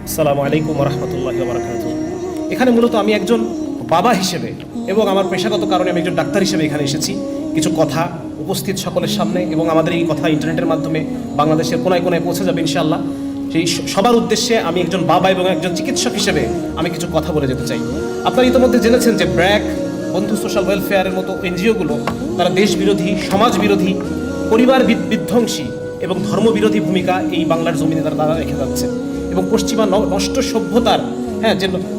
আসসালামু আলাইকুম রহমতুল্লাহি ওয়া বারাকাতুহু। এখানে মূলত আমি একজন বাবা হিসেবে এবং আমার পেশাগত কারণে আমি একজন ডাক্তার হিসেবে এখানে এসেছি কিছু কথা উপস্থিত সকলের সামনে, এবং আমাদের এই কথা ইন্টারনেটের মাধ্যমে বাংলাদেশের কোনায় কোনায় পৌঁছে যাবে ইনশাআল্লাহ। সেই সবার উদ্দেশ্যে আমি একজন বাবা এবং একজন চিকিৎসক হিসেবে আমি কিছু কথা বলে যেতে চাই। আপনারা ইতিমধ্যে জেনেছেন যে ব্র্যাক, বন্ধু সোশ্যাল ওয়েলফেয়ারের মতো এনজিওগুলো তারা দেশ বিরোধী, সমাজ বিরোধী, পরিবার বিধ্বংসী এবং ধর্মবিরোধী ভূমিকা এই বাংলার জমিনে তারা রেখে যাচ্ছে, এবং পশ্চিমা নষ্ট সভ্যতার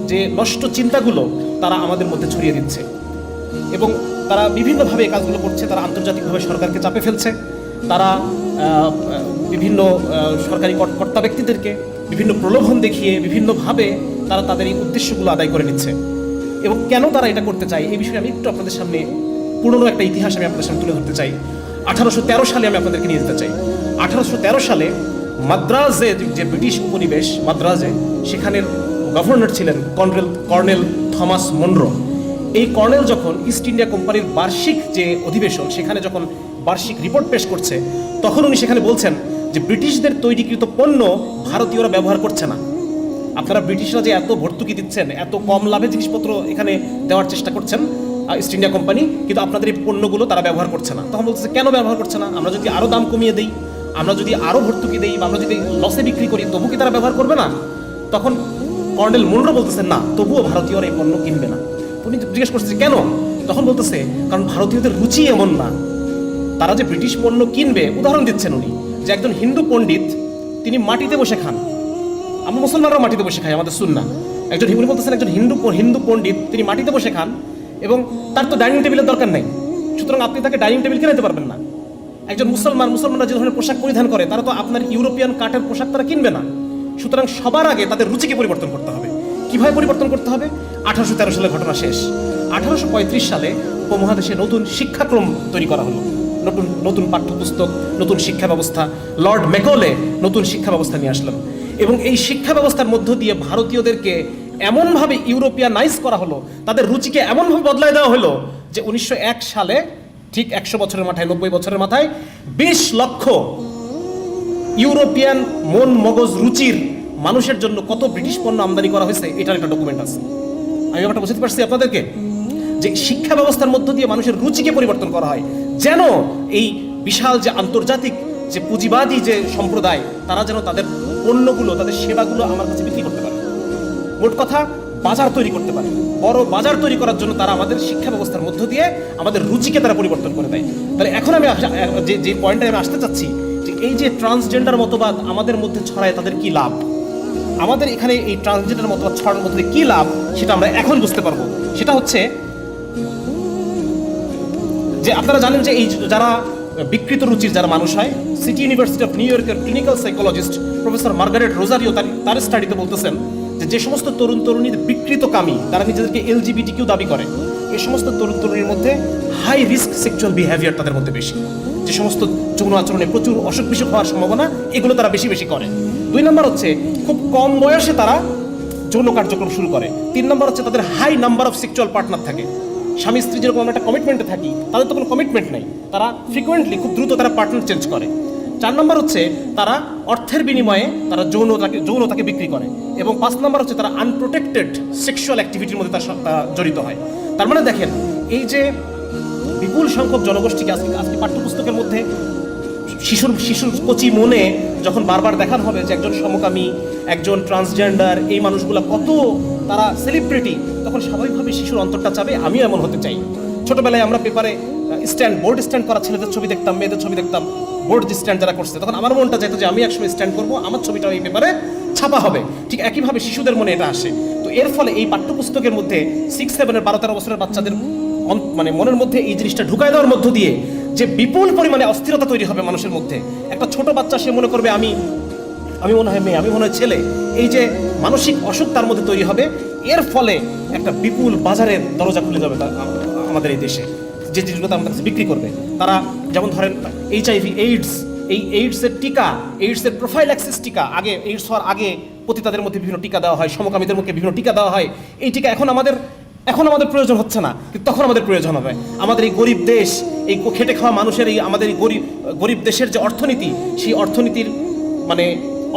যে নষ্ট চিন্তাগুলো তারা আমাদের মধ্যে ছড়িয়ে দিচ্ছে, এবং তারা বিভিন্নভাবে এই কাজগুলো করছে। তারা আন্তর্জাতিকভাবে সরকারকে চাপে ফেলছে, তারা বিভিন্ন সরকারি কর্তা ব্যক্তিদেরকে বিভিন্ন প্রলোভন দেখিয়ে বিভিন্নভাবে তারা তাদের এই উদ্দেশ্যগুলো আদায় করে নিচ্ছে। এবং কেন তারা এটা করতে চায় এই বিষয়ে আমি একটু আপনাদের সামনে পুরনো একটা ইতিহাস আমি আপনাদের সামনে তুলে ধরতে চাই। 1813 সালে আমি আপনাদেরকে নিয়ে যেতে চাই। 1813 সালে মাদ্রাজে, যে ব্রিটিশ উপনিবেশ মাদ্রাজে, সেখানের গভর্নর ছিলেন কর্নেল থমাস মনরো। এই কর্নেল যখন ইস্ট ইন্ডিয়া কোম্পানির বার্ষিক যে অধিবেশন, সেখানে যখন বার্ষিক রিপোর্ট পেশ করছে, তখন উনি সেখানে বলছেন যে ব্রিটিশদের তৈরিকৃত পণ্য ভারতীয়রা ব্যবহার করছে না। আপনারা ব্রিটিশরা যে এত ভর্তুকি দিচ্ছেন, এত কম লাভে জিনিসপত্র এখানে দেওয়ার চেষ্টা করছেন ইস্ট ইন্ডিয়া কোম্পানি, কিন্তু আপনাদের এই পণ্যগুলো তারা ব্যবহার করছে না। তখন বলতেছে কেন ব্যবহার করছে না? আমরা যদি আরও দাম কমিয়ে দিই, আমরা যদি আরও ভর্তুকি দিই, বা আমরা যদি লসে বিক্রি করি, তবু কি তারা ব্যবহার করবে না? তখন কর্নেল মনরো বলতেছেন না, তবুও ভারতীয়রা এই পণ্য কিনবে না। উনি জিজ্ঞেস করছে কেন? তখন বলতেছে কারণ ভারতীয়দের রুচি এমন না, তারা যে ব্রিটিশ পণ্য কিনবে। উদাহরণ দিচ্ছেন উনি যে একজন হিন্দু পণ্ডিত, তিনি মাটিতে বসে খান। আমরা মুসলমানরাও মাটিতে বসে খাই, আমাদের সুন্নাহ। উনি বলতেছেন একজন হিন্দু পণ্ডিত, তিনি মাটিতে বসে খান এবং তার তো ডাইনিং টেবিলের দরকার নেই, সুতরাং আপনি তাকে ডাইনিং টেবিল কিনে দিতে পারবেন না। একজন মুসলমানরা যে ধরনের পোশাক পরিধান করে, তারা তো আপনার ইউরোপিয়ান কাঠের পোশাক তারা কিনবে না। সুতরাং সবার আগে তাদের রুচিকে পরিবর্তন করতে হবে। কিভাবে পরিবর্তন করতে হবে? 1813 সালের ঘটনা শেষ। 1835 সালে উপমহাদেশে নতুন শিক্ষাক্রম তৈরি করা হলো, নতুন পাঠ্যপুস্তক, নতুন শিক্ষা ব্যবস্থা। লর্ড ম্যাকলে নতুন শিক্ষা ব্যবস্থা নিয়ে আসলেন, এবং এই শিক্ষা ব্যবস্থার মধ্য দিয়ে ভারতীয়দেরকে এমনভাবে ইউরোপিয়ানাইজ করা হলো, তাদের রুচিকে এমনভাবে বদলায় দেওয়া হলো যে 1901 সালে, ঠিক 100 বছরের মাথায়, 90 বছরের মাথায় 20 লক্ষ ইউরোপিয়ান মন মগজ রুচির মানুষের জন্য কত ব্রিটিশ পণ্য আমদানি করা হয়েছে, এটার একটা ডকুমেন্ট আছে। আমি ব্যাপারটা বুঝতে পারছি আপনাদেরকে, যে শিক্ষা ব্যবস্থার মধ্য দিয়ে মানুষের রুচিকে পরিবর্তন করা হয়, যেন এই বিশাল যে আন্তর্জাতিক যে পুঁজিবাদী যে সম্প্রদায়, তারা যেন তাদের পণ্যগুলো, তাদের সেবাগুলো আমার কাছে বিক্রি করতে পারে। মোট কথা, বাজার তৈরি করতে পারে। বড় বাজার তৈরি করার জন্য তারা আমাদের শিক্ষা ব্যবস্থার মধ্য দিয়ে আমাদের রুচিকে তারা পরিবর্তন করে দেয়। তাহলে এখন আমি যে পয়েন্টে আমি আসতে চাচ্ছি, যে এই যে ট্রান্সজেন্ডার মতবাদ আমাদের মধ্যে ছড়ায়, তাদের কি লাভ? আমাদের এখানে এই ট্রান্সজেন্ডার মতবাদ ছড়ানোর মধ্যে কি লাভ, সেটা আমরা এখন বুঝতে পারবো। সেটা হচ্ছে যে আপনারা জানেন যে এই যারা বিকৃত রুচির যারা মানুষ হয়, সিটি ইউনিভার্সিটি অফ নিউ ইয়র্কের clinical psychologist professor Margaret Rosario তার স্টাডিতে বলতেছেন যে সমস্ত তরুণ তরুণীর বিকৃতকামী, তারা নিজেদেরকে LGBTQ দাবি করে, এই সমস্ত তরুণ তরুণীর মধ্যে হাই রিস্ক সেক্সুয়াল বিহেভিয়ার তাদের মধ্যে বেশি। যে সমস্ত যৌন আচরণে প্রচুর অসুখ বিসুখ হওয়ার সম্ভাবনা, এগুলো তারা বেশি বেশি করে। 2 নম্বর হচ্ছে খুব কম বয়সে তারা যৌন কার্যক্রম শুরু করে। 3 নম্বর হচ্ছে তাদের high number of sexual partner থাকে। স্বামী স্ত্রী যেরকম আমরা একটা কমিটমেন্টে থাকি, তাদের তো কোনো কমিটমেন্ট নেই, তারা ফ্রিকোয়েন্টলি, খুব দ্রুত তারা পার্টনার চেঞ্জ করে। 4 নম্বর হচ্ছে তারা অর্থের বিনিময়ে তারা যৌনতাকে বিক্রি করে। এবং 5 নম্বর হচ্ছে তারা আনপ্রোটেক্টেড সেক্সুয়াল অ্যাক্টিভিটির মধ্যে তারা জড়িত হয়। তার মানে দেখেন, এই যে বিপুল সংখ্যক জনগোষ্ঠীকে আজকে পাঠ্যপুস্তকের মধ্যে শিশুর কচি মনে যখন বারবার দেখানো হবে যে একজন সমকামী, একজন ট্রান্সজেন্ডার, এই মানুষগুলো কত তারা সেলিব্রিটি, তখন স্বাভাবিকভাবে শিশুর অন্তরটা চাবে আমিও এমন হতে চাই। ছোটবেলায় আমরা পেপারে বোর্ড স্ট্যান্ড করা ছেলেদের ছবি দেখতাম, মেয়েদের ছবি দেখতাম, বোর্ড স্ট্যান্ড যারা করছে, তখন আমার মনটা চাইতো যে আমি একসময় স্ট্যান্ড করবো, আমার ছবিটাও এই পেপারে ছাপা হবে। ঠিক একইভাবে শিশুদের মনে এটা আসে। তো এর ফলে এই পাঠ্যপুস্তকের মধ্যে 6, 7, 12, 13 বছরের বাচ্চাদের মনের মধ্যে এই জিনিসটা ঢুকায় দেওয়ার মধ্য দিয়ে যে বিপুল পরিমাণে অস্থিরতা তৈরি হবে মানুষের মধ্যে। একটা ছোট বাচ্চা, সে মনে করবে আমি মনে হয় মেয়ে, আমি মনে হয় ছেলে। এই যে মানসিক অসুখ তার মধ্যে তৈরি হবে, এর ফলে একটা বিপুল বাজারের দরজা খুলে যাবে আমাদের এই দেশে, যে জিনিসগুলো আমাদের কাছে বিক্রি করবে। তারা যেমন ধরেন HIV, এইডসের টিকা, এইডসের প্রোফাইল্যাক্সিস টিকা, আগে এইডস হওয়ার আগে পতিতাদের মধ্যে বিভিন্ন টিকা দেওয়া হয়, সমকামীদের মধ্যে বিভিন্ন টিকা দেওয়া হয়। এই টিকা এখন আমাদের প্রয়োজন হচ্ছে না, কিন্তু তখন আমাদের প্রয়োজন হবে। আমাদের এই গরিব দেশ, এই খেটে খাওয়া মানুষের, আমাদের এই গরিব দেশের যে অর্থনীতি, সেই অর্থনীতির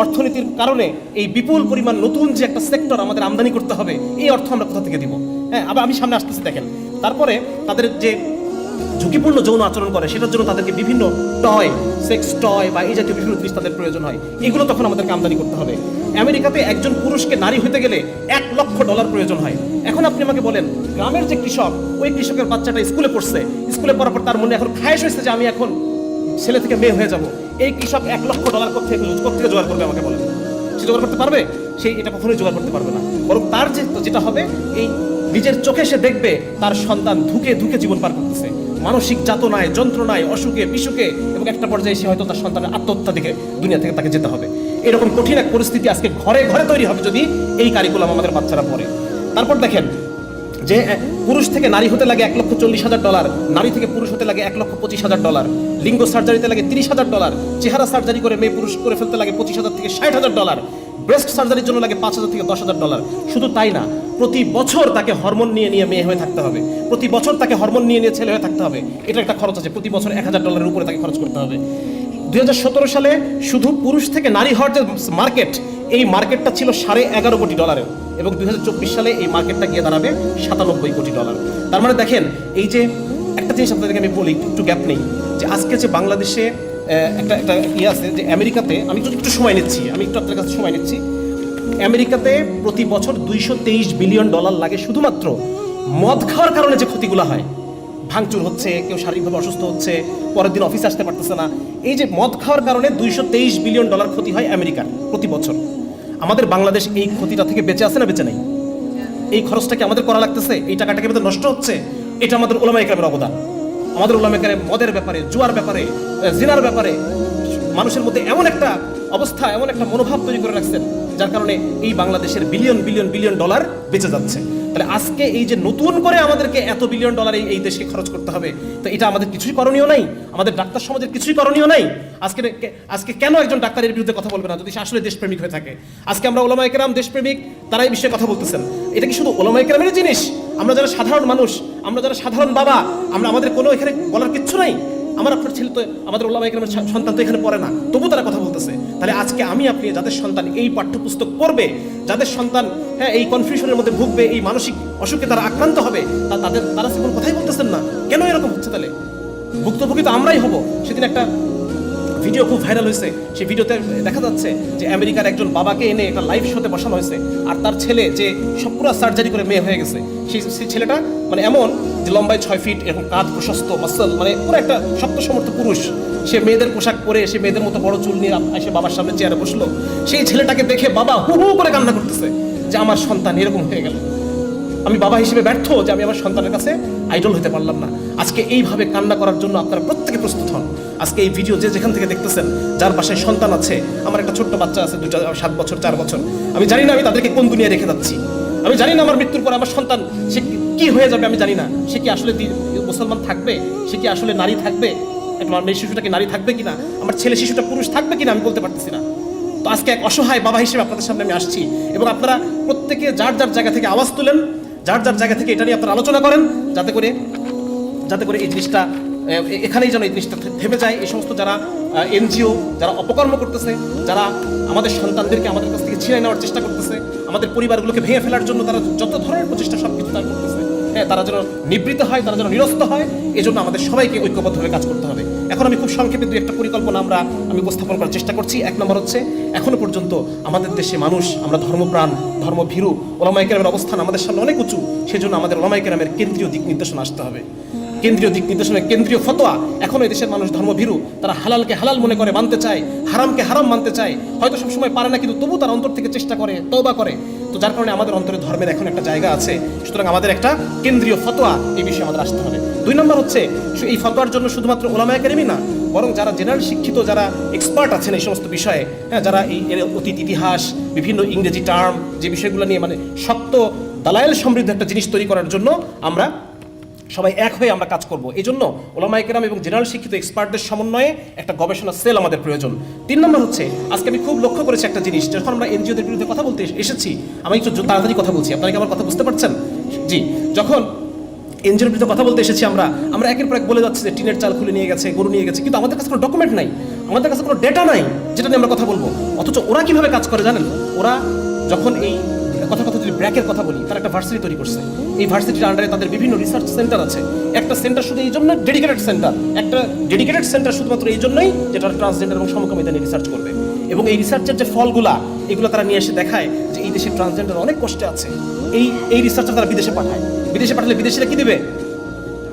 অর্থনীতির কারণে এই বিপুল পরিমাণ নতুন যে একটা সেক্টর আমাদের আমদানি করতে হবে, এই অর্থ আমরা কোথা থেকে দিব? হ্যাঁ, আবার আমি সামনে আসতেছি দেখেন। তারপরে তাদের যে ঝুঁকিপূর্ণ যৌন আচরণ করে সেটার জন্য তাদেরকে বিভিন্ন টয়, সেক্স টয় বা এই জাতীয় বিভিন্ন জিনিস তাদের প্রয়োজন হয়, এগুলো তখন আমাদেরকে আমদানি করতে হবে। আমেরিকাতে একজন পুরুষকে নারী হতে গেলে $1,00,000 প্রয়োজন হয়। এখন আপনি আমাকে বলেন, গ্রামের যে কৃষক, ওই কৃষকের বাচ্চাটা স্কুলে পড়ছে, স্কুলে পড়ার পর তার মনে এখন খায়েশ হয়েছে যে আমি এখন ছেলে থেকে মেয়ে হয়ে যাব, এই কৃষক $1,00,000 কোথেকে জোগাড় করবে আমাকে বলেন? সে জোগাড় করতে পারবে? সেই এটা কখনোই জোগাড় করতে পারবে না। বরং তার যেটা হবে, এই নিজের চোখে সে দেখবে তার সন্তান ধুকে ধুকে জীবন পার করতেছে, মানসিক যাতনায়, যন্ত্রণায়, অসুখে, বিসুখে, এবং একটা পর্যায়ে সে হয়তো তার সন্তানের আত্মহত্যা দিকে দুনিয়া থেকে তাকে যেতে হবে। এরকম কঠিন এক পরিস্থিতি আজকে ঘরে ঘরে তৈরি হবে যদি এই কারিকুলাম আমাদের বাচ্চারা পড়ে। তারপর দেখেন যে পুরুষ থেকে নারী হতে লাগে $1,40,000, নারী থেকে পুরুষ হতে লাগে $1,25,000, লিঙ্গ সার্জারিতে লাগে $30,000, চেহারা সার্জারি করে মেয়ে পুরুষ করে ফেলতে লাগে $25,000 থেকে $60,000, ব্রেস্ট সার্জারির জন্য লাগে $5,000 থেকে $10,000। শুধু তাই না, প্রতি বছর তাকে হরমোন নিয়ে নিয়ে মেয়ে হয়ে থাকতে হবে, প্রতি বছর তাকে হরমোন নিয়ে নিয়ে ছেলে হয়ে থাকতে হবে। এটা একটা খরচ আছে, প্রতি বছর $1,000 উপরে তাকে খরচ করতে হবে। 2017 সালে শুধু পুরুষ থেকে নারী হওয়ার যে মার্কেট, এই মার্কেটটা ছিল $11.5 কোটি, এবং 2024 সালে এই মার্কেটটা গিয়ে দাঁড়াবে $97 কোটি। তার মানে দেখেন, এই যে একটা জিনিস আপনাদেরকে আমি বলি, একটু গ্যাপ নেই, যে আজকে যে বাংলাদেশে একটা ইয়ে আছে যে আমেরিকাতে, আমি একটু সময় নিচ্ছি, আমি একটু আপনার কাছে সময় নিচ্ছি, আমেরিকাতে প্রতি বছর $223 বিলিয়ন লাগে শুধুমাত্র মদ খাওয়ার কারণে যে ক্ষতিগুলো হয়, ভাঙচুর হচ্ছে, কেউ শারীরিকভাবে অসুস্থ হচ্ছে, পরের দিন অফিসে আসতে পারতেছে না, এই যে মদ খাওয়ার কারণে $223 বিলিয়ন ক্ষতি হয় আমেরিকার প্রতি বছর। আমাদের বাংলাদেশ এই ক্ষতিটা থেকে বেঁচে আছে না বেঁচে নাই? এই খরচটা কি আমাদের করা লাগতেছে? এই টাকাটা কি আমাদের নষ্ট হচ্ছে? এটা আমাদের উলামায়ে কেরামের অবদান। আমাদের উলামায়ে কেরাম মদের ব্যাপারে, জুয়ার ব্যাপারে, জিনার ব্যাপারে মানুষের মধ্যে এমন একটা অবস্থা, এমন একটা মনোভাব তৈরি করে রাখছেন, যার কারণে এই বাংলাদেশের বিলিয়ন বিলিয়ন বিলিয়ন ডলার বেঁচে যাচ্ছে। তাহলে আজকে এই যে নতুন করে আমাদেরকে এত বিলিয়ন ডলার এই দেশকে খরচ করতে হবে, তো এটা আমাদের কিছুই করণীয় নাই, আমাদের ডাক্তার সমাজের কিছুই করণীয় নাই। আজকে কেন একজন ডাক্তারের বিরুদ্ধে কথা বলবে না যদি সে আসলে দেশপ্রেমিক হয়ে থাকে? আজকে আমরা উলামায়ে কেরাম দেশপ্রেমিক, তারা এই বিষয়ে কথা বলতেছেন। এটা কি শুধু উলামায়ে কেরামের জিনিস? আমরা যারা সাধারণ মানুষ, আমরা যারা সাধারণ বাবা, আমাদের কোনো এখানে বলার কিচ্ছু নাই? আমার আপনার ছেলে তো, আমাদের উলামায়ে কেরামের সন্তান তো এখানে পড়ে না, তবু তারা কথা বলতেছে। তাহলে আজকে আমি আপনি যাদের সন্তান এই পাঠ্যপুস্তক পড়বে, যাদের সন্তান এই কনফিউশনের মধ্যে ভুগবে, এই মানসিক অসুখে তারা আক্রান্ত হবে, তারা সে কোনো কথাই বলতেছেন না। কেন এরকম হচ্ছে? তাহলে ভুক্তভোগী তো আমরাই হব। সেদিন একটা ভিডিও খুব ভাইরাল হয়েছে, সেই ভিডিওতে দেখা যাচ্ছে যে আমেরিকার একজন বাবাকে এনে একটা লাইভ শোতে বসানো হয়েছে, আর তার ছেলে যে সব পুরো সার্জারি করে মেয়ে হয়ে গেছে, সেই ছেলেটা মানে এমন যে লম্বায় 6 ফিট, এরকম কাঁধ প্রশস্ত, মাসল, মানে পুরো একটা শক্ত সমর্থ পুরুষ। সে মেয়েদের পোশাক পরে, সে মেয়েদের মতো বড় চুল নিয়ে এসে বাবার সামনে চেয়ারে বসলো। সেই ছেলেটাকে দেখে বাবা হু হু করে কান্না করতেছে যে আমার সন্তান এরকম হয়ে গেল, আমি বাবা হিসেবে ব্যর্থ যে আমি আমার সন্তানের কাছে আইডল হতে পারলাম না। আজকে এইভাবে কান্না করার জন্য আপনারা প্রত্যেকে প্রস্তুত হন। আজকে এই ভিডিও যে যেখান থেকে দেখতেছেন, যার বাসায় সন্তান আছে, আমার একটা ছোট্ট বাচ্চা আছে, 7 বছর 4 বছর, আমি জানি না আমি তাদেরকে কোন দুনিয়ায় রেখে যাচ্ছি। আমি জানি না আমার মৃত্যুর পর আমার সন্তান সে কি হয়ে যাবে, আমি জানি না। সে কি আসলে মুসলমান থাকবে? সে কি আসলে নারী থাকবে? আমার মেয়ে শিশুটা কি নারী থাকবে কিনা? আমার ছেলে শিশুটা পুরুষ থাকবে কিনা আমি বলতে পারতেছি না। তো আজকে এক অসহায় বাবা হিসেবে আপনাদের সামনে আমি আসছি, এবং আপনারা প্রত্যেকে যার যার জায়গা থেকে আওয়াজ তুলেন, যার যার জায়গা থেকে এটা নিয়ে আপনারা আলোচনা করেন, যাতে করে এই জিনিসটা এখানেই যেন এই জিনিসটা থেমে যায়। এই সমস্ত যারা এনজিও, যারা অপকর্ম করতেছে, যারা আমাদের সন্তানদেরকে আমাদের কাছ থেকে ছিনিয়ে নেওয়ার চেষ্টা করতেছে, আমাদের পরিবারগুলোকে ভেঙে ফেলার জন্য তারা যত ধরনের প্রচেষ্টা সব কিছু তারা করতেছে, তারা যেন নিবৃত্ত হয়, তারা যেন নিরস্ত হয়, এজন্য আমাদের সবাইকে ঐক্যবদ্ধভাবে কাজ করতে হবে। এখন আমি খুব সংক্ষেপে 2-1টা পরিকল্পনা আমি উপস্থাপন করার চেষ্টা করছি। 1 নম্বর হচ্ছে, এখনো পর্যন্ত আমাদের দেশে মানুষ, আমরা ধর্মপ্রাণ, ধর্মভীরু, ওলামায়ে কেরামের অবস্থান আমাদের সামনে অনেক উঁচু। সেজন্য আমাদের ওলামায়ে কেরামের কেন্দ্রীয় দিক নির্দেশনা আসতে হবে। কেন্দ্রীয় দিক নির্দেশনা, কেন্দ্রীয় ফতোয়া। এখনো এই দেশের মানুষ ধর্মভীরু, তারা হালালকে হালাল মনে করে মানতে চায়, হারামকে হারাম মানতে চায়। হয়তো সবসময় পারে না, কিন্তু তবু তারা অন্তর থেকে চেষ্টা করে, তওবা করে। তো যার কারণে আমাদের অন্তরে ধর্মের এখন একটা জায়গা আছে। সুতরাং আমাদের একটা কেন্দ্রীয় ফতোয়া এই বিষয়ে আমাদের আসতে হবে। 2 নম্বর হচ্ছে, এই ফতোয়ার জন্য শুধুমাত্র ওলামায়ে কেরামই না, বরং যারা জেনারেল শিক্ষিত, যারা এক্সপার্ট আছেন এই সমস্ত বিষয়ে, যারা এই অতীত ইতিহাস, বিভিন্ন ইংরেজি টার্ম, যে বিষয়গুলো নিয়ে মানে শক্ত দালায়েল সমৃদ্ধ একটা জিনিস তৈরি করার জন্য আমরা সবাই এক হয়ে আমরা কাজ করব। এই জন্য ওলামায়ে কেরাম এবং জেনারেল শিক্ষিত এক্সপার্টদের সমন্বয়ে একটা গবেষণা সেল আমাদের প্রয়োজন। 3 নম্বর হচ্ছে, আজকে আমি খুব লক্ষ্য করেছি একটা জিনিস, যখন আমরা এনজিওদের বিরুদ্ধে কথা বলতে এসেছি, আমি একটু তাড়াতাড়ি কথা বলছি, আপনারা কি আমার কথা বুঝতে পারছেন? জি, যখন এনজিওর বিরুদ্ধে কথা বলতে এসেছি আমরা একের পর এক বলে যাচ্ছি যে টিনের চাল খুলে নিয়ে গেছে, গরু নিয়ে গেছে, কিন্তু আমাদের কাছে কোনো ডকুমেন্ট নাই। আমাদের কাছে কোনো ডেটা নাই যেটা নিয়ে আমরা কথা বলবো। অথচ ওরা কিভাবে কাজ করে জানেন? ওরা যখন এই কথা যদি ব্র্যাকের কথা বলি, তারা একটা ভার্সিটি তৈরি করছে। এই ভার্সিটির আন্ডারে তাদের বিভিন্ন রিসার্চ সেন্টার আছে। একটা সেন্টার শুধু এই জন্য ডেডিকেটেড সেন্টার, একটা ডেডিকেটেড সেন্টার শুধুমাত্র এই জন্যই যেটা ট্রান্সজেন্ডার এবং সমকামিতা নিয়ে রিসার্চ করবে। এবং এই রিসার্চের যে ফলগুলা, এগুলো তারা নিয়ে এসে দেখায় যে এই দেশের ট্রান্সজেন্ডার অনেক কষ্টে আছে। এই রিসার্চটা তারা বিদেশে পাঠায়। বিদেশে পাঠালে বিদেশিরা কি দেবে?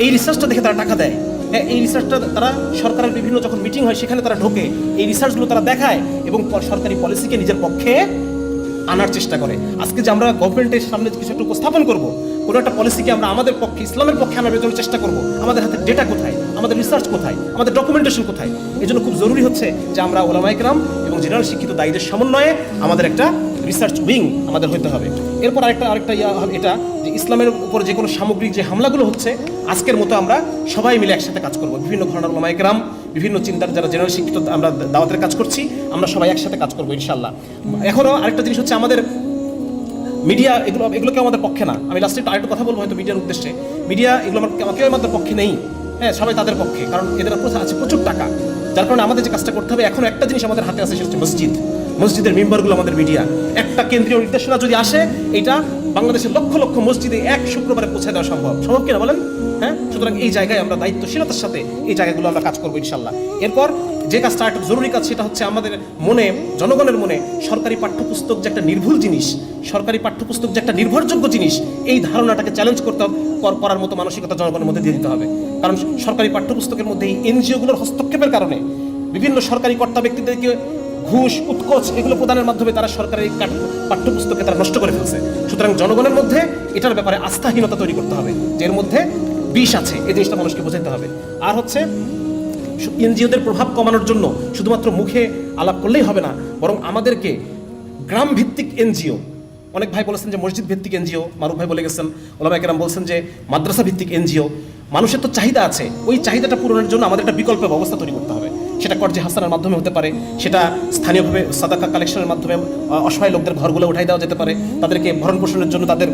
এই রিসার্চটা দেখে তারা টাকা দেয়। হ্যাঁ, এই রিসার্চটা তারা সরকারের বিভিন্ন যখন মিটিং হয় সেখানে তারা ঢোকে, এই রিসার্চগুলো তারা দেখায় এবং সরকারি পলিসিকে নিজের পক্ষে আনার চেষ্টা করে। আজকে যে আমরা গভর্নমেন্টের সামনে কিছু একটা উপস্থাপন করবো, কোনো একটা পলিসিকে আমরা আমাদের পক্ষে, ইসলামের পক্ষে আনার জন্য চেষ্টা করবো, আমাদের হাতে ডেটা কোথায়, আমাদের রিসার্চ কোথায়, আমাদের ডকুমেন্টেশন কোথায়? এই জন্য খুব জরুরি হচ্ছে যে আমরা ওলামায়ে কেরাম এবং জেনারেল শিক্ষিত দায়ীদের সমন্বয়ে আমাদের একটা রিসার্চ উইং আমাদের হইতে হবে। এরপর আরেকটা এটা যে ইসলামের উপর যে কোনো সামগ্রিক যে হামলাগুলো হচ্ছে, আজকের মতো আমরা সবাই মিলে একসাথে কাজ করবো। বিভিন্ন ঘরানার ওলামায়ে কেরাম, বিভিন্ন চিন্তার যারা জেনারেল শিক্ষিত, আমরা দাওয়াতের কাজ করছি, আমরা সবাই একসাথে কাজ করবো ইনশাল্লাহ। এখনও আরেকটা জিনিস হচ্ছে, আমাদের মিডিয়া এগুলোকে আমাদের পক্ষে না। আমি লাস্টে আরেকটু কথা বলবো হয়তো মিডিয়ার উদ্দেশ্যে। মিডিয়া এগুলো আমাকেও আমাদের পক্ষে নেই। হ্যাঁ, সবাই তাদের পক্ষে, কারণ এদের আছে প্রচুর টাকা। যার কারণে আমাদের যে কাজটা করতে হবে, এখন একটা জিনিস আমাদের হাতে আছে, সেটা হচ্ছে মসজিদের মেম্বারগুলো আমাদের মিডিয়া। একটা কেন্দ্রীয় নির্দেশনা যদি আসে, এটা বাংলাদেশের লক্ষ লক্ষ মসজিদে এক শুক্রবারে পৌঁছে দেওয়া সম্ভব কিনা বলেন? হ্যাঁ, সুতরাং এই জায়গায় আমরা দায়িত্বশীলতার সাথে এই জায়গাগুলো আমরা কাজ করবো ইনশাল্লাহ। এরপর যে কাজটা একটা জরুরি কাজ, সেটা হচ্ছে আমাদের মনে, জনগণের মনে সরকারি পাঠ্যপুস্তক যে একটা নির্ভুল জিনিস, সরকারি পাঠ্যপুস্তক যে একটা নির্ভরযোগ্য জিনিস, এই ধারণাটাকে চ্যালেঞ্জ করার মতো মানসিকতা জনগণের মধ্যে দিয়ে দিতে হবে। কারণ সরকারি পাঠ্যপুস্তকের মধ্যে এই এনজিওগুলোর হস্তক্ষেপের কারণে বিভিন্ন সরকারি কর্তা ব্যক্তিদেরকে ঘুষ, উৎকোচ এগুলো প্রদানের মাধ্যমে তারা সরকারি পাঠ্যপুস্তকে তারা নষ্ট করে ফেলছে। সুতরাং জনগণের মধ্যে এটার ব্যাপারে আস্থাহীনতা তৈরি করতে হবে, যে এর মধ্যে বিষ আছে, এই জিনিসটা মানুষকে বোঝাতে হবে। আর হচ্ছে এনজিওদের প্রভাব কমানোর জন্য শুধুমাত্র মুখে আলাপ করলেই হবে না, বরং আমাদেরকে গ্রাম ভিত্তিক এনজিও, অনেক ভাই বলেছেন যে মসজিদ ভিত্তিক এনজিও, মারুফ ভাই বলে গেছেন, ওলামায়ে কেরাম বলছেন যে মাদ্রাসা ভিত্তিক এনজিও। মানুষের তো চাহিদা আছে, ওই চাহিদাটা পূরণের জন্য আমাদের একটা বিকল্প ব্যবস্থা তৈরি করতে হবে। সেটা কর্জে হাসানের মাধ্যমে হতে পারে, সেটা স্থানীয়ভাবে সাদাকা কালেকশনের মাধ্যমে অসহায় লোকদের ঘরগুলো উঠাই দেওয়া যেতে পারে, তাদেরকে ভরণ পোষণের জন্য, তাদের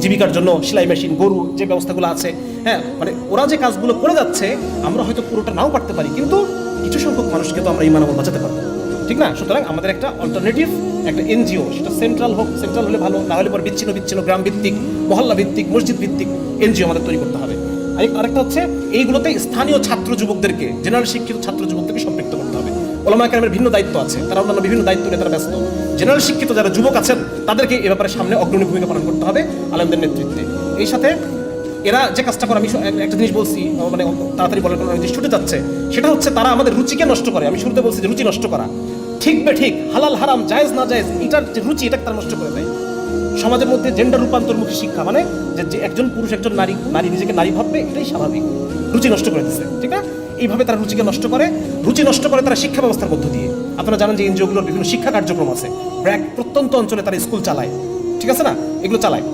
জীবিকার জন্য সেলাই মেশিন, গরু, যে ব্যবস্থাগুলো আছে। হ্যাঁ, মানে ওরা যে কাজগুলো করে যাচ্ছে, আমরা হয়তো পুরোটা নাও পারতে পারি, কিন্তু কিছু সংখ্যক মানুষকে তো আমরা ইমান আমল বাঁচাতে পারবো, ঠিক না? সুতরাং আমাদের একটা অল্টারনেটিভ একটা এনজিও, সেটা সেন্ট্রাল হোক, সেন্ট্রাল হলে ভালো, না হলে পর বিচ্ছিন্ন গ্রাম ভিত্তিক, মহল্লা ভিত্তিক, মসজিদ ভিত্তিক এনজিও আমাদের তৈরি করতে হবে। আরেকটা হচ্ছে এইগুলোতে স্থানীয় ছাত্র যুবকদেরকে, জেনারেল শিক্ষিত ছাত্র যুবকদেরকে সম্পৃক্ত করতে হবে। ওলামায়ে কেরামের ভিন্ন দায়িত্ব আছে, তারা অন্যান্য বিভিন্ন দায়িত্ব নিয়ে তারা ব্যস্ত। জেনারেল শিক্ষিত যারা যুবক আছেন, তাদেরকে এ ব্যাপারে সামনে অগ্রণী ভূমিকা পালন করতে হবে আলেমদের নেতৃত্বে। এই সাথে এরা যে কাজটা করে, আমি একটা জিনিস বলছি, মানে তাড়াতাড়ি বলার কারণে জিনিস ছুটে যাচ্ছে, সেটা হচ্ছে তারা আমাদের রুচিকে নষ্ট করে। আমি শুরুতে বলছি যে রুচি নষ্ট করা, ঠিক ঠিক, হালাল হারাম, জায়েজ না জায়েজ, এটার যে রুচি, এটাকে তারা নষ্ট করে দেয়। সমাজের মধ্যে জেন্ডার রূপান্তরমুখী শিক্ষা, মানে যে একজন পুরুষ একজন নারী নিজেকে নারী ভাববে, এটাই স্বাভাবিক, রুচি নষ্ট করে দিচ্ছে, ঠিক না? এইভাবে তারা রুচিকে নষ্ট করে, রুচি নষ্ট করে তারা শিক্ষা ব্যবস্থার মধ্য দিয়ে। আপনারা জানেন যে এনজিওগুলোর বিভিন্ন শিক্ষা কার্যক্রম আছে, প্রত্যন্ত অঞ্চলে তারা স্কুল চালায়, ঠিক আছে না, এগুলো চালায়।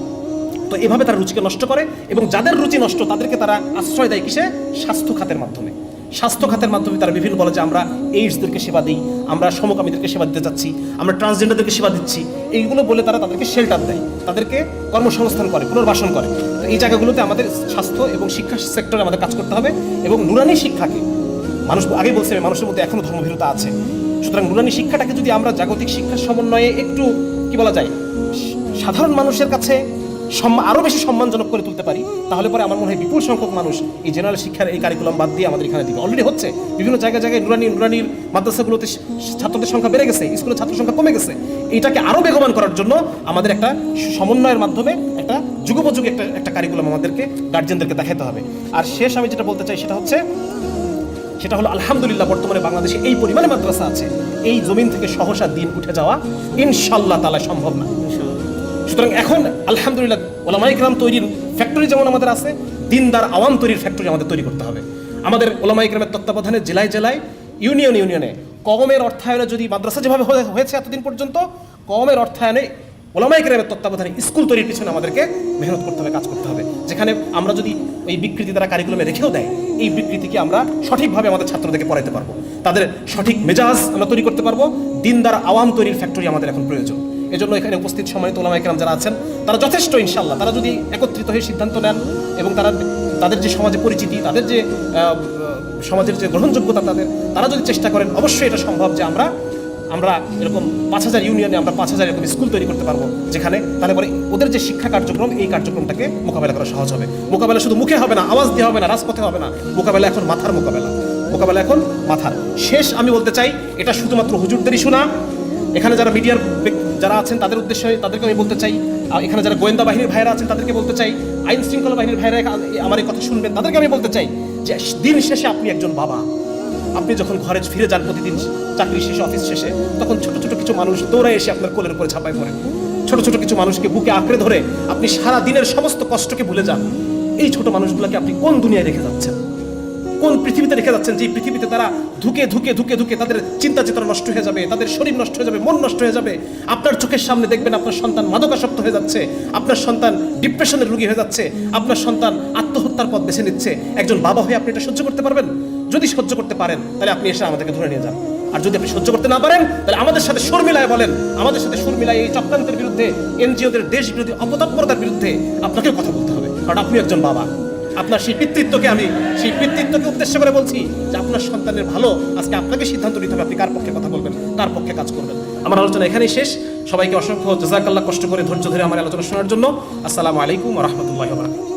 তো এভাবে তারা রুচিকে নষ্ট করে, এবং যাদের রুচি নষ্ট তাদেরকে তারা আশ্রয় দেয় কিসে? স্বাস্থ্য খাতের মাধ্যমে। স্বাস্থ্য খাতের মাধ্যমে তারা বিভিন্ন বলে যে আমরা এইডসদেরকে সেবা দিই, আমরা সমকামীদেরকে সেবা দিতে যাচ্ছি, আমরা ট্রান্সজেন্ডারদেরকে সেবা দিচ্ছি, এইগুলো বলে তারা তাদেরকে শেল্টার দেয়, তাদেরকে কর্মসংস্থান করে, পুনর্বাসন করে। তো এই জায়গাগুলোতে আমাদের স্বাস্থ্য এবং শিক্ষা সেক্টরে আমাদের কাজ করতে হবে। এবং নুরানি শিক্ষাকে, মানুষ আগে বলছে মানুষের মধ্যে এখনও ধর্মভীরতা আছে, সুতরাং নুরানি শিক্ষাটাকে যদি আমরা জাগতিক শিক্ষার সমন্বয়ে একটু কি বলা যায়, সাধারণ মানুষের কাছে আরও বেশি সম্মানজনক করে তুলতে পারি, তাহলে পরে আমার মনে হয় বিপুল সংখ্যক মানুষ এই জেনারেল শিক্ষার এই কারিকুলাম বাদ দিয়ে আমাদের এখানে দিবে। অলরেডি হচ্ছে, বিভিন্ন জায়গায় নুরানির মাদ্রাসাগুলোতে ছাত্রদের সংখ্যা বেড়ে গেছে, স্কুলের ছাত্র সংখ্যা কমে গেছে। এইটাকে আরও বেগবান করার জন্য আমাদের একটা সমন্বয়ের মাধ্যমে একটা যুগোপযোগী একটা কারিকুলাম আমাদেরকে গার্জিয়ানদেরকে দেখাতে হবে। আর শেষ আমি যেটা বলতে চাই সেটা হলো আলহামদুলিল্লাহ বর্তমানে বাংলাদেশে এই পরিমাণে মাদ্রাসা আছে, এই জমিন থেকে সহসা দিন উঠে যাওয়া ইনশাআল্লাহ তাআলা সম্ভব না। সুতরাং এখন আলহামদুলিল্লাহ ওলামায়ে কেরাম তৈরির ফ্যাক্টরি যেমন আমাদের আছে, দিনদার আওয়াম তৈরির ফ্যাক্টরি আমাদের তৈরি করতে হবে। আমাদের ওলামায়ে কেরামের তত্ত্বাবধানে জেলায় জেলায়, ইউনিয়নে কওমের অর্থায়নে, যদি মাদ্রাসা যেভাবে হয়েছে এতদিন পর্যন্ত, কওমের অর্থায়নে ওলামায়ে কেরামের তত্ত্বাবধানে স্কুল তৈরির পিছনে আমাদেরকে মেহনত করতে হবে, কাজ করতে হবে। যেখানে আমরা যদি এই বিকৃতি দ্বারা কারিকুলামে রেখেও দেয়, এই বিকৃতিকে আমরা সঠিকভাবে আমাদের ছাত্রদেরকে পড়াইতে পারবো, তাদের সঠিক মেজাজ আমরা তৈরি করতে পারবো। দিনদার আওয়াম তৈরির ফ্যাক্টরি আমাদের এখন প্রয়োজন। এজন্য এখানে উপস্থিত সম্মানিত ওলামায়ে কেরাম যারা আছেন, তারা যথেষ্ট ইনশাআল্লাহ, তারা যদি একত্রিত হয়ে সিদ্ধান্ত নেন এবং তাদের যে সমাজে পরিচিতি, তাদের যে সমাজের যে গ্রহণযোগ্যতা তারা যদি চেষ্টা করেন, অবশ্যই এটা সম্ভব যে আমরা এরকম 5,000 ইউনিয়নে আমরা 5,000 এরকম স্কুল তৈরি করতে পারবো, যেখানে তাহলে পরে ওদের যে শিক্ষা কার্যক্রম, এই কার্যক্রমটাকে মোকাবেলা করা সহজ হবে। মোকাবেলা শুধু মুখে হবে না, আওয়াজ দিয়ে হবে না, রাজপথে হবে না, মোকাবেলা এখন মাথার মোকাবেলা এখন মাথার। শেষ আমি বলতে চাই, এটা শুধুমাত্র হুজুরদের ইস্যু না। এখানে যারা মিডিয়ার যারা আছেন তাদের উদ্দেশ্যে তাদেরকে আমি বলতে চাই, এখানে যারা গোয়েন্দা বাহিনীর ভাইরা আছেন তাদেরকে বলতে চাই, আইন শৃঙ্খলা বাহিনীর ভাইরা আমার এই কথা শুনবেন, তাদেরকে আমি বলতে চাই যে দিন শেষে আপনি একজন বাবা। আপনি যখন ঘরে ফিরে যান প্রতিদিন চাকরি শেষে, অফিস শেষে, তখন ছোট ছোট কিছু মানুষ দৌড়ায় এসে আপনার কোলের উপরে ঝাঁপায় পড়ে। ছোট ছোট কিছু মানুষকে বুকে আঁকড়ে ধরে আপনি সারা দিনের সমস্ত কষ্টকে ভুলে যান। এই ছোট মানুষগুলোকে আপনি কোন দুনিয়ায় রেখে যাচ্ছেন, কোন পৃথিবীতে রেখে যাচ্ছেন, যে পৃথিবীতে তারা ধুকে ধুকে ধুকে ধুকে তাদের চিন্তা চেতনা নষ্ট হয়ে যাবে, তাদের শরীর নষ্ট হয়ে যাবে, মন নষ্ট হয়ে যাবে। আপনার চোখের সামনে দেখবেন আপনার সন্তান মাদকাসক্ত হয়ে যাচ্ছে, আপনার সন্তান ডিপ্রেশনের রোগী হয়ে যাচ্ছে, আপনার সন্তান আত্মহত্যার পথ বেছে নিচ্ছে। একজন বাবা হয়ে আপনি এটা সহ্য করতে পারবেন? যদি সহ্য করতে পারেন তাহলে আপনি এসে আমাদেরকে ধরে নিয়ে যান। আর যদি আপনি সহ্য করতে না পারেন তাহলে আমাদের সাথে সুর মিলায় বলেন, আমাদের সাথে সুর মিলায় এই চক্রান্তের বিরুদ্ধে, এনজিওদের দেশ বিরোধী অপতৎপরতার বিরুদ্ধে আপনাকেও কথা বলতে হবে, কারণ আপনি একজন বাবা। আপনার সেই পিতৃত্বকে উদ্দেশ্য করে বলছি যে আপনার সন্তানের ভালো আজকে আপনাকে সিদ্ধান্ত নিতে হবে, আপনি কার পক্ষে কথা বলবেন, কার পক্ষে কাজ করবেন। আমার আলোচনা এখানেই শেষ। সবাইকে অসংখ্য জাযাকাল্লাহ, কষ্ট করে ধৈর্য ধরে আমার আলোচনা শোনার জন্য। আসসালামু আলাইকুম ওয়া রাহমাতুল্লাহি ওয়া বারাকাতুহু।